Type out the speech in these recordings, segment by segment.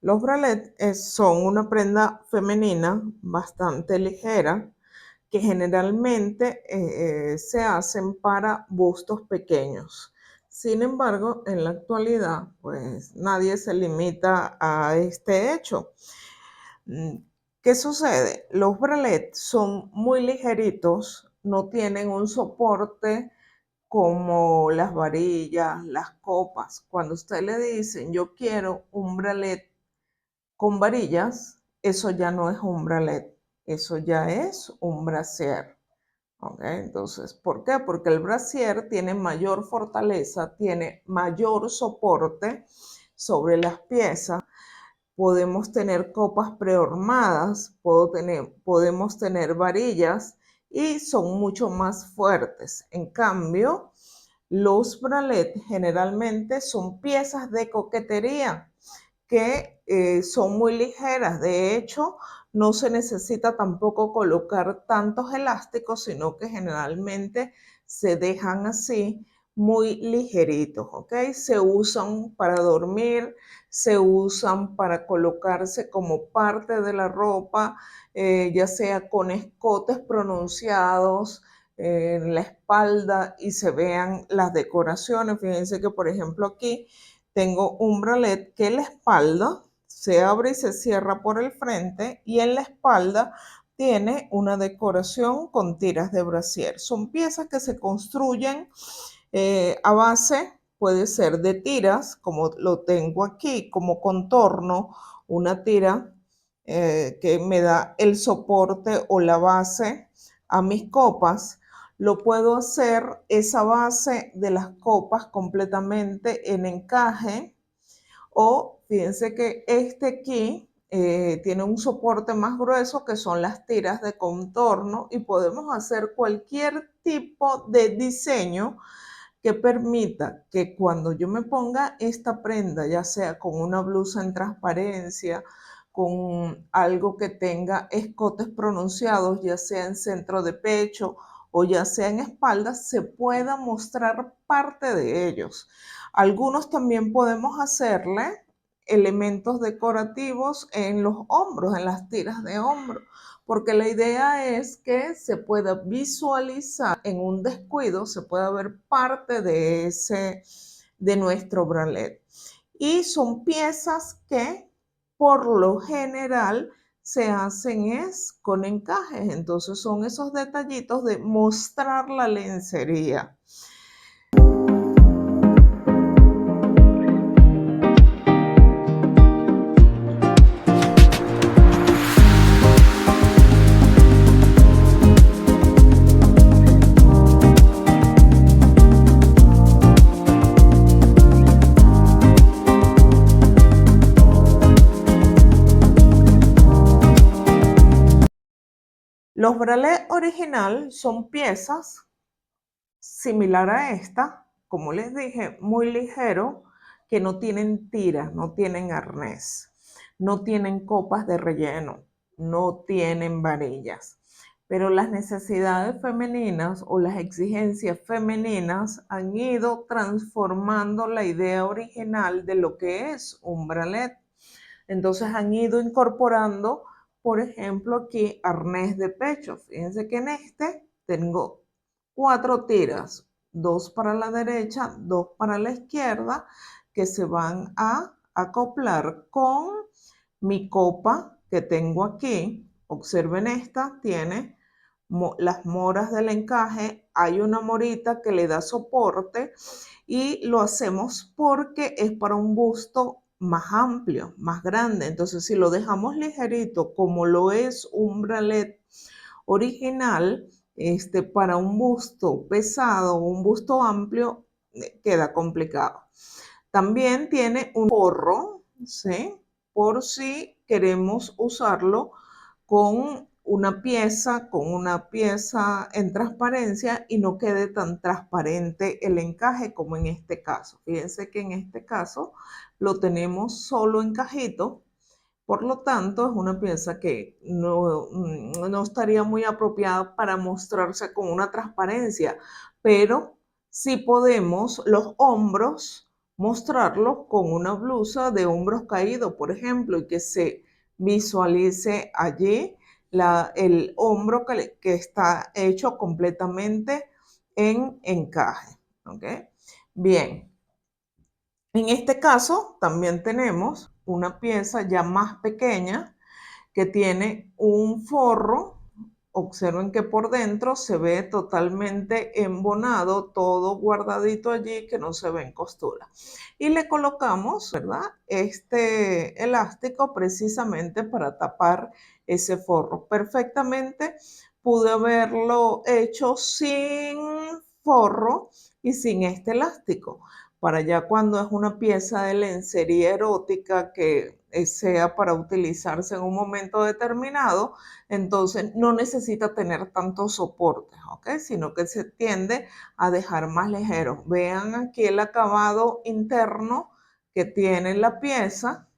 Los bralets son una prenda femenina bastante ligera que generalmente se hacen para bustos pequeños. Sin embargo, en la actualidad, pues nadie se limita a este hecho. Mm, ¿Qué sucede? Los bralets son muy ligeritos, no tienen un soporte como las varillas, las copas. Cuando usted le dicen, yo quiero un bralet con varillas, eso ya no es un bralet, eso ya es un brasier. ¿Okay? Entonces, ¿por qué? Porque el brasier tiene mayor fortaleza, tiene mayor soporte sobre las piezas. Podemos tener copas prehormadas, podemos tener varillas y son mucho más fuertes. En cambio, los bralets generalmente son piezas de coquetería que son muy ligeras. De hecho, no se necesita tampoco colocar tantos elásticos, sino que generalmente se dejan así muy ligeritos, ¿ok? Se usan para dormir, se usan para colocarse como parte de la ropa, ya sea con escotes pronunciados en la espalda y se vean las decoraciones. Fíjense que, por ejemplo, aquí tengo un bralet que en la espalda se abre y se cierra por el frente y en la espalda tiene una decoración con tiras de brasier. Son piezas que se construyen a base, puede ser de tiras, como lo tengo aquí, como contorno, una tira que me da el soporte o la base a mis copas. Lo puedo hacer esa base de las copas completamente en encaje, o fíjense que este aquí tiene un soporte más grueso que son las tiras de contorno y podemos hacer cualquier tipo de diseño que permita que cuando yo me ponga esta prenda, ya sea con una blusa en transparencia, con algo que tenga escotes pronunciados, ya sea en centro de pecho o ya sea en espalda, se pueda mostrar parte de ellos. Algunos también podemos hacerle elementos decorativos en los hombros, en las tiras de hombro, porque la idea es que se pueda visualizar en un descuido, se pueda ver parte de nuestro bralet. Y son piezas que por lo general se hacen es con encajes, entonces son esos detallitos de mostrar la lencería. Los bralets original son piezas similar a esta, como les dije, muy ligero, que no tienen tiras, no tienen arnés, no tienen copas de relleno, no tienen varillas. Pero las necesidades femeninas o las exigencias femeninas han ido transformando la idea original de lo que es un bralet. Entonces han ido incorporando, por ejemplo, aquí arnés de pecho. Fíjense que en este tengo 4 tiras, 2 para la derecha, 2 para la izquierda, que se van a acoplar con mi copa que tengo aquí. Observen esta, tiene las moras del encaje, hay una morita que le da soporte y lo hacemos porque es para un busto más amplio, más grande. Entonces, si lo dejamos ligerito, como lo es un bralet original, para un busto pesado o un busto amplio, queda complicado. También tiene un forro, ¿sí? Por si queremos usarlo con una pieza en transparencia y no quede tan transparente el encaje como en este caso. Fíjense que en este caso lo tenemos solo encajito, por lo tanto es una pieza que no estaría muy apropiada para mostrarse con una transparencia, pero sí podemos los hombros mostrarlo con una blusa de hombros caídos, por ejemplo, y que se visualice allí el hombro que está hecho completamente en encaje. ¿Ok? Bien, en este caso también tenemos una pieza ya más pequeña que tiene un forro. Observen que por dentro se ve totalmente embonado, todo guardadito allí, que no se ven costuras. Y le colocamos, ¿verdad? Este elástico precisamente para tapar ese forro. Perfectamente pude haberlo hecho sin forro y sin este elástico. Para ya cuando es una pieza de lencería erótica que sea para utilizarse en un momento determinado, entonces no necesita tener tantos soportes, ¿ok? Sino que se tiende a dejar más ligero. Vean aquí el acabado interno que tiene la pieza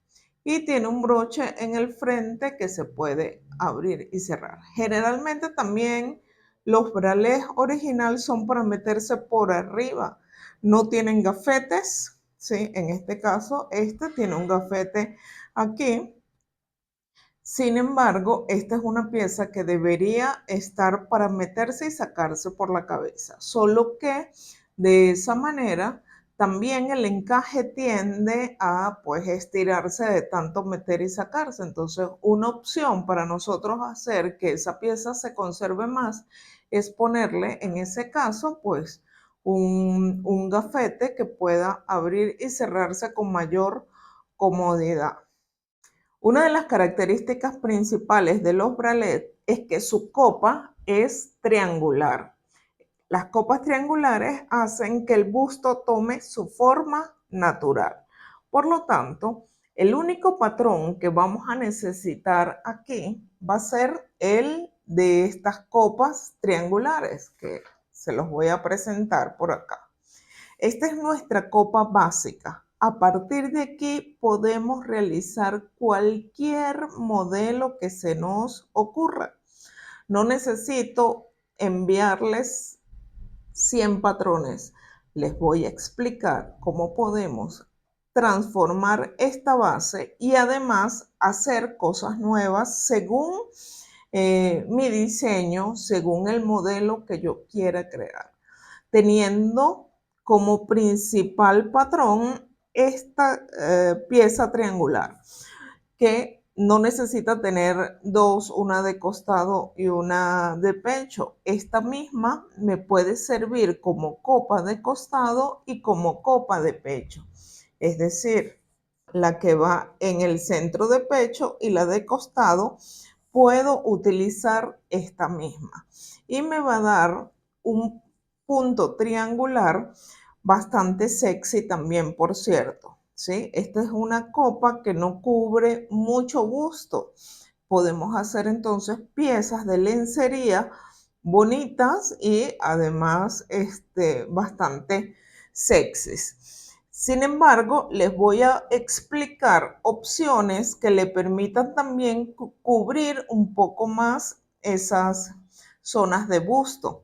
y tiene un broche en el frente que se puede abrir y cerrar. Generalmente también los bralets original son para meterse por arriba. No tienen gafetes, ¿sí? En este caso, este tiene un gafete aquí. Sin embargo, esta es una pieza que debería estar para meterse y sacarse por la cabeza, solo que de esa manera también el encaje tiende a pues estirarse de tanto meter y sacarse. Entonces, una opción para nosotros hacer que esa pieza se conserve más es ponerle en ese caso pues un gafete que pueda abrir y cerrarse con mayor comodidad. Una de las características principales de los bralets es que su copa es triangular. Las copas triangulares hacen que el busto tome su forma natural. Por lo tanto, el único patrón que vamos a necesitar aquí va a ser el de estas copas triangulares, que se los voy a presentar por acá. Esta es nuestra copa básica. A partir de aquí podemos realizar cualquier modelo que se nos ocurra. No necesito enviarles 100 patrones. Les voy a explicar cómo podemos transformar esta base y además hacer cosas nuevas según mi diseño, según el modelo que yo quiera crear, teniendo como principal patrón esta pieza triangular, que no necesita tener dos, una de costado y una de pecho. Esta misma me puede servir como copa de costado y como copa de pecho. Es decir, la que va en el centro de pecho y la de costado, puedo utilizar esta misma. Y me va a dar un punto triangular bastante sexy también, por cierto. ¿Sí? Esta es una copa que no cubre mucho busto. Podemos hacer entonces piezas de lencería bonitas y además bastante sexys. Sin embargo, les voy a explicar opciones que le permitan también cubrir un poco más esas zonas de busto.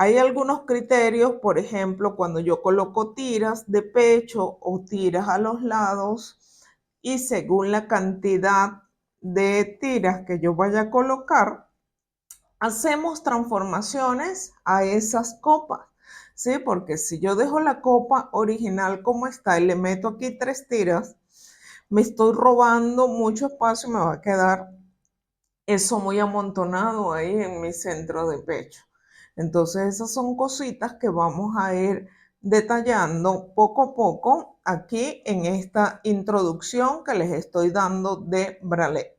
Hay algunos criterios, por ejemplo, cuando yo coloco tiras de pecho o tiras a los lados, y según la cantidad de tiras que yo vaya a colocar, hacemos transformaciones a esas copas, ¿sí? Porque si yo dejo la copa original como está y le meto aquí 3 tiras, me estoy robando mucho espacio y me va a quedar eso muy amontonado ahí en mi centro de pecho. Entonces esas son cositas que vamos a ir detallando poco a poco aquí en esta introducción que les estoy dando de bralette.